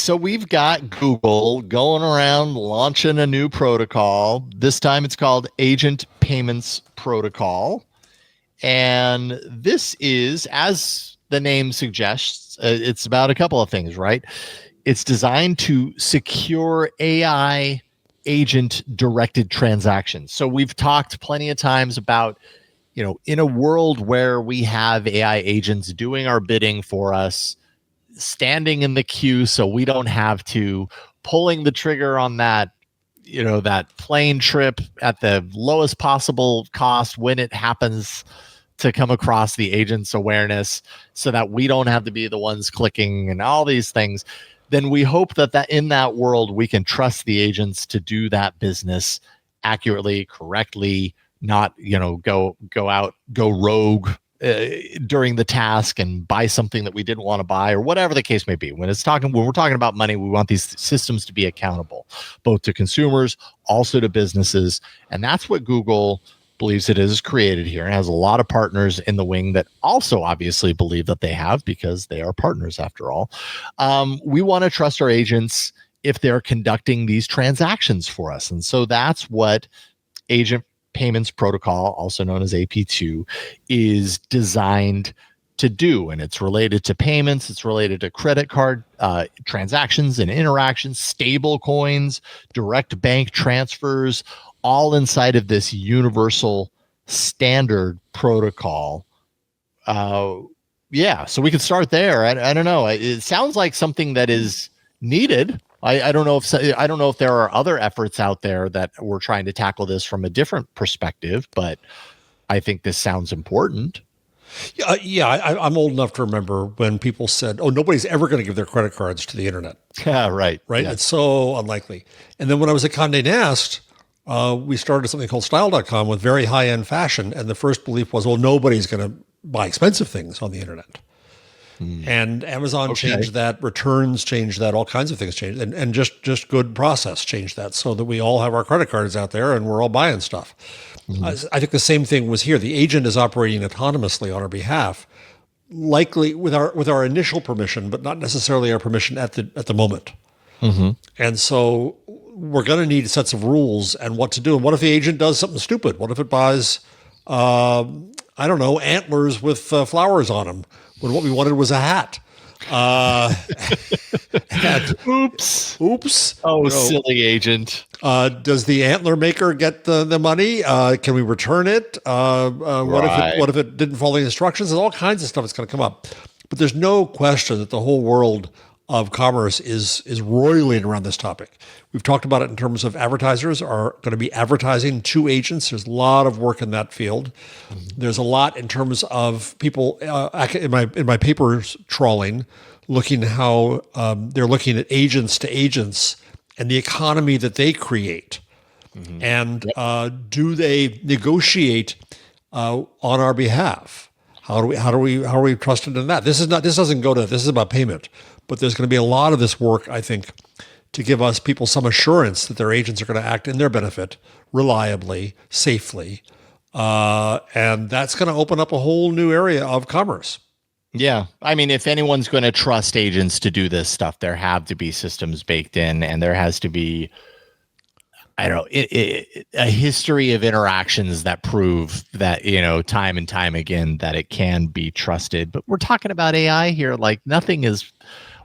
So we've got Google going around launching a new protocol. This time it's called Agent Payments Protocol. And this is, as the name suggests, it's about a couple of things, right? It's designed to secure AI agent directed transactions. So we've talked plenty of times about, in a world where we have AI agents doing our bidding for us, standing in the queue so we don't have to, pulling the trigger on that plane trip at the lowest possible cost when it happens to come across the agent's awareness, so that we don't have to be the ones clicking and all these things. Then we hope that in that world we can trust the agents to do that business accurately, correctly, not go rogue during the task and buy something that we didn't want to buy, or whatever the case may be. When we're talking about money, we want these systems to be accountable, both to consumers, also to businesses. And that's what Google believes it is created here, and has a lot of partners in the wing that also obviously believe that they have, because they are partners after all. We want to trust our agents if they're conducting these transactions for us. And so that's what Agent Payments Protocol, also known as AP2, is designed to do. And it's related to payments, it's related to credit card transactions and interactions, stable coins, direct bank transfers, all inside of this universal standard protocol. So we can start there. I don't know. It sounds like something that is needed. I don't know if there are other efforts out there that we're trying to tackle this from a different perspective, but I think this sounds important. I'm old enough to remember when people said, "Oh, nobody's ever going to give their credit cards to the internet." Yeah, right. Yeah. It's so unlikely. And then when I was at Condé Nast, we started something called Style.com with very high-end fashion, and the first belief was, well, nobody's going to buy expensive things on the internet. And Amazon changed that, returns changed that, all kinds of things changed, and just good process changed that, so that we all have our credit cards out there and we're all buying stuff. I think the same thing was here. The agent is operating autonomously on our behalf, likely with our initial permission, but not necessarily our permission at the moment. And so we're going to need sets of rules and what to do. And what if the agent does something stupid? What if it buys, antlers with flowers on them, when what we wanted was a hat? Oops. Oh, silly agent. Does the antler maker get the money? Can we return it? What if it didn't follow the instructions? There's all kinds of stuff that's going to come up. But there's no question that the whole world of commerce is roiling around this topic. We've talked about it in terms of advertisers are going to be advertising to agents. There's a lot of work in that field. There's a lot in terms of people in my papers trawling, looking how they're looking at agents to agents and the economy that they create, and do they negotiate on our behalf? How are we trusted in that? This is about payment, but there's going to be a lot of this work, I think, to give us people some assurance that their agents are going to act in their benefit, reliably, safely, and that's going to open up a whole new area of commerce. Yeah. I mean, if anyone's going to trust agents to do this stuff, there have to be systems baked in, and there has to be, a history of interactions that prove that, time and time again, that it can be trusted. But we're talking about AI here. Like, nothing is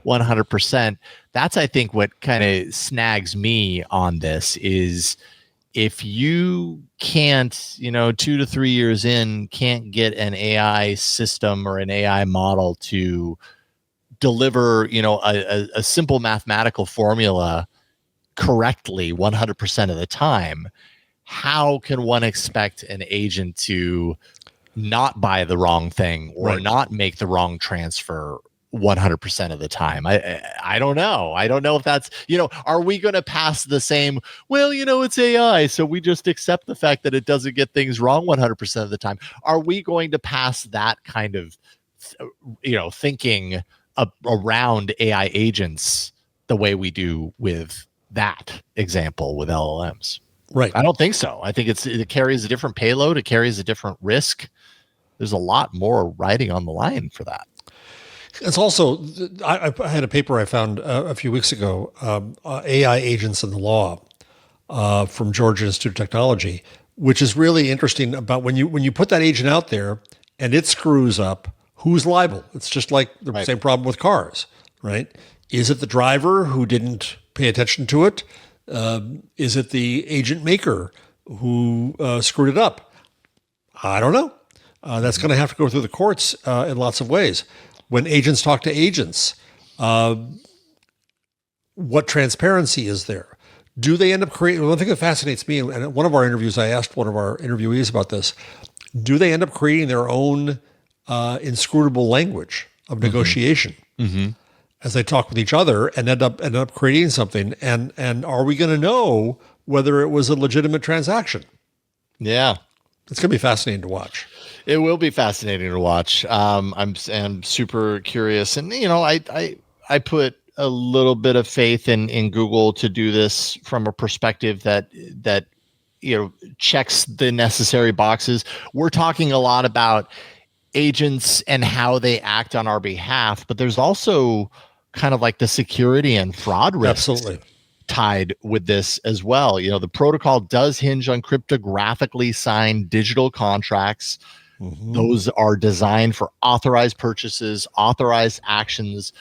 100%. That's, I think, what kind of snags me on this is, if you can't, 2 to 3 years in, can't get an AI system or an AI model to deliver, a simple mathematical formula correctly 100% of the time, how can one expect an agent to not buy the wrong thing or not make the wrong transfer 100% of the time? I don't know. I don't know if that's, are we going to pass the same, well, it's AI, so we just accept the fact that it doesn't get things wrong 100% of the time. Are we going to pass that kind of, thinking around AI agents the way we do with that example with LLMs? Right. I don't think so. I think it carries a different payload. It carries a different risk. There's a lot more riding on the line for that. It's also, I had a paper I found a few weeks ago, AI agents in the law from Georgia Institute of Technology, which is really interesting about when you put that agent out there and it screws up, who's liable? It's just like the same problem with cars, right? Is it the driver who didn't pay attention to it? Is it the agent maker who screwed it up? I don't know. That's going to have to go through the courts in lots of ways. When agents talk to agents, what transparency is there? Do they end up creating? One thing that fascinates me, and in one of our interviews, I asked one of our interviewees about this. Do they end up creating their own inscrutable language of negotiation as they talk with each other and end up creating something? And are we going to know whether it was a legitimate transaction? Yeah, it's going to be fascinating to watch. It will be fascinating to watch. I'm super curious, and I put a little bit of faith in Google to do this from a perspective that checks the necessary boxes. We're talking a lot about agents and how they act on our behalf, but there's also kind of like the security and fraud risks tied with this as well. The protocol does hinge on cryptographically signed digital contracts. Those are designed for authorized purchases, authorized actions.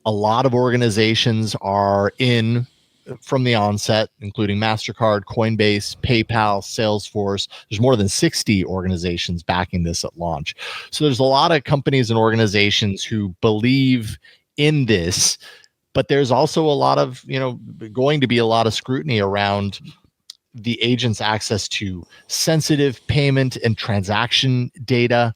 A lot of organizations are in from the onset, including MasterCard, Coinbase, PayPal, Salesforce. There's more than 60 organizations backing this at launch. So there's a lot of companies and organizations who believe in this, but there's also a lot of, going to be a lot of scrutiny around the agent's access to sensitive payment and transaction data.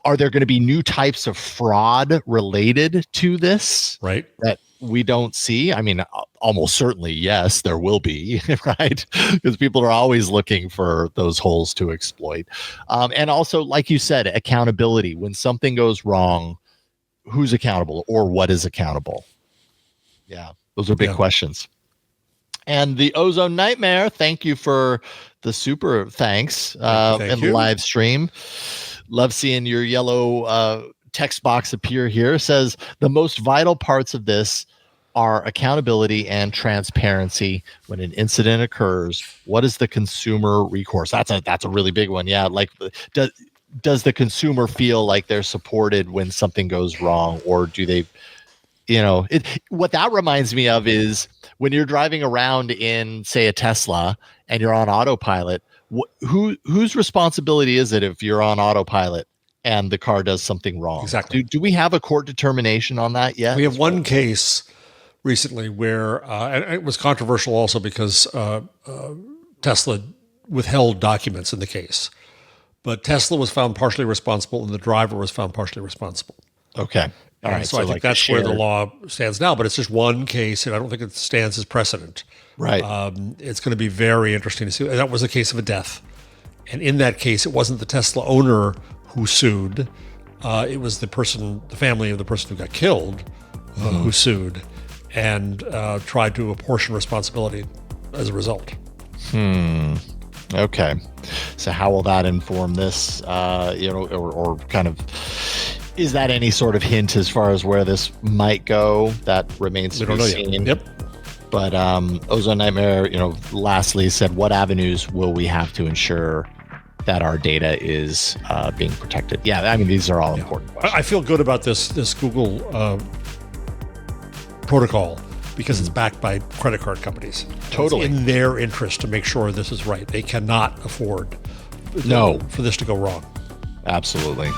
Are there going to be new types of fraud related to this? Right. That we don't see? I mean, almost certainly, yes, there will be, right? Because people are always looking for those holes to exploit. And also, like you said, accountability. When something goes wrong, who's accountable or what is accountable? Yeah, those are big questions. And the Ozone Nightmare, thank you for the super thanks in the live stream. Love seeing your yellow text box appear here. Says the most vital parts of this are accountability and transparency. When an incident occurs, what is the consumer recourse? That's a really big one. Yeah, like does the consumer feel like they're supported when something goes wrong, or do they? What that reminds me of is when you're driving around in, say, a Tesla and you're on autopilot. Whose responsibility is it if you're on autopilot and the car does something wrong? Exactly. Do we have a court determination on that yet? We have one case recently where and it was controversial also because Tesla withheld documents in the case, but Tesla was found partially responsible and the driver was found partially responsible. Okay. All right. So I think that's where the law stands now, but it's just one case, and I don't think it stands as precedent. Right. It's going to be very interesting to see. And that was a case of a death. And in that case, it wasn't the Tesla owner who sued. It was the family of the person who got killed who sued and tried to apportion responsibility as a result. Okay. So how will that inform this, or kind of... Is that any sort of hint as far as where this might go? That remains to be seen. Yep. But Ozone Nightmare, lastly said, what avenues will we have to ensure that our data is being protected? Yeah, I mean, these are all important questions. I feel good about this Google protocol because it's backed by credit card companies. Totally. It's in their interest to make sure this is right. They cannot afford for this to go wrong. Absolutely.